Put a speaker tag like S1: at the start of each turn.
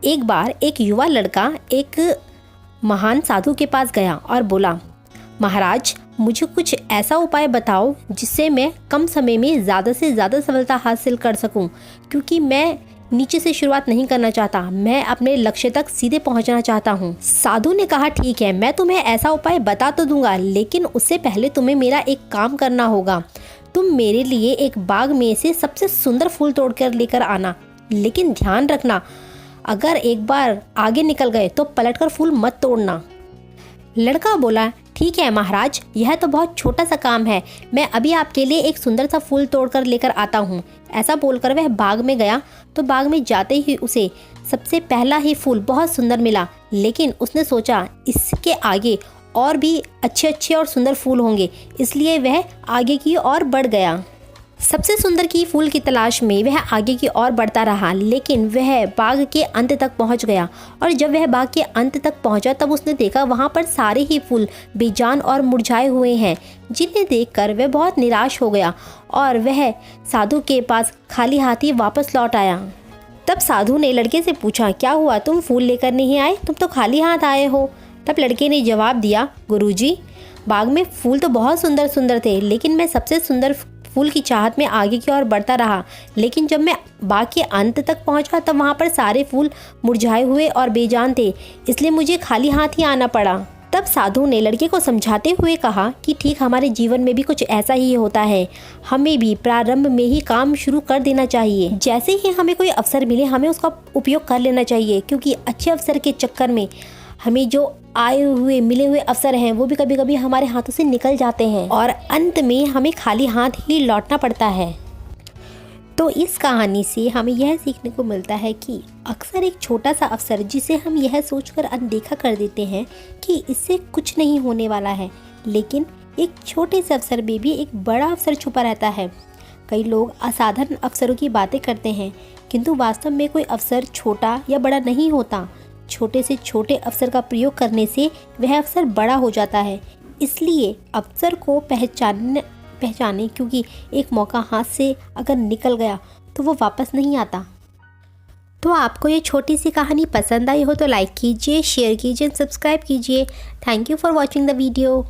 S1: एक बार एक युवा लड़का एक महान साधु के पास गया और बोला, महाराज मुझे कुछ ऐसा उपाय बताओ जिससे मैं कम समय में ज़्यादा से ज़्यादा सफलता हासिल कर सकूं, क्योंकि मैं नीचे से शुरुआत नहीं करना चाहता, मैं अपने लक्ष्य तक सीधे पहुंचना चाहता हूं। साधु ने कहा, ठीक है, मैं तुम्हें ऐसा उपाय बता तो दूंगा, लेकिन उससे पहले तुम्हें मेरा एक काम करना होगा। तुम मेरे लिए एक बाग में से सबसे सुंदर फूल तोड़कर लेकर आना, लेकिन ध्यान रखना अगर एक बार आगे निकल गए तो पलटकर फूल मत तोड़ना। लड़का बोला, ठीक है महाराज, यह तो बहुत छोटा सा काम है, मैं अभी आपके लिए एक सुंदर सा फूल तोड़कर लेकर आता हूँ। ऐसा बोलकर वह बाग में गया तो बाग में जाते ही उसे सबसे पहला ही फूल बहुत सुंदर मिला, लेकिन उसने सोचा इसके आगे और भी अच्छे अच्छे और सुंदर फूल होंगे, इसलिए वह आगे की ओर बढ़ गया। सबसे सुंदर की फूल की तलाश में वह आगे की ओर बढ़ता रहा, लेकिन वह बाग के अंत तक पहुंच गया। और जब वह बाग के अंत तक पहुंचा तब उसने देखा वहां पर सारे ही फूल बेजान और मुरझाए हुए हैं, जिन्हें देखकर वह बहुत निराश हो गया और वह साधु के पास खाली हाथी वापस लौट आया। तब साधु ने लड़के से पूछा, क्या हुआ, तुम फूल लेकर नहीं आए, तुम तो खाली हाथ आए हो। तब लड़के ने जवाब दिया, गुरुजी, बाग में फूल तो बहुत सुंदर सुंदर थे, लेकिन मैं सबसे सुंदर फूल की चाहत में आगे की ओर बढ़ता रहा, लेकिन जब मैं बाग के अंत तक पहुंचा तब वहां पर सारे फूल मुरझाए हुए और बेजान थे, इसलिए मुझे खाली हाथ ही आना पड़ा। तब साधु ने लड़के को समझाते हुए कहा कि ठीक हमारे जीवन में भी कुछ ऐसा ही होता है, हमें भी प्रारंभ में ही काम शुरू कर देना चाहिए। जैसे ही हमें कोई अवसर मिले हमें उसका उपयोग कर लेना चाहिए, क्योंकि अच्छे अवसर के चक्कर में हमें जो आए हुए मिले हुए अवसर हैं वो भी कभी कभी हमारे हाथों से निकल जाते हैं और अंत में हमें खाली हाथ ही लौटना पड़ता है। तो इस कहानी से हमें यह सीखने को मिलता है कि अक्सर एक छोटा सा अवसर जिसे हम यह सोचकर अनदेखा कर देते हैं कि इससे कुछ नहीं होने वाला है, लेकिन एक छोटे से अवसर में भी एक बड़ा अवसर छुपा रहता है। कई लोग असाधारण अवसरों की बातें करते हैं, किंतु वास्तव में कोई अवसर छोटा या बड़ा नहीं होता। छोटे से छोटे अवसर का प्रयोग करने से वह अवसर बड़ा हो जाता है। इसलिए अवसर को पहचाने, क्योंकि एक मौका हाथ से अगर निकल गया तो वो वापस नहीं आता। तो आपको ये छोटी सी कहानी पसंद आई हो तो लाइक कीजिए, शेयर कीजिए, सब्सक्राइब कीजिए। Thank you for watching the video.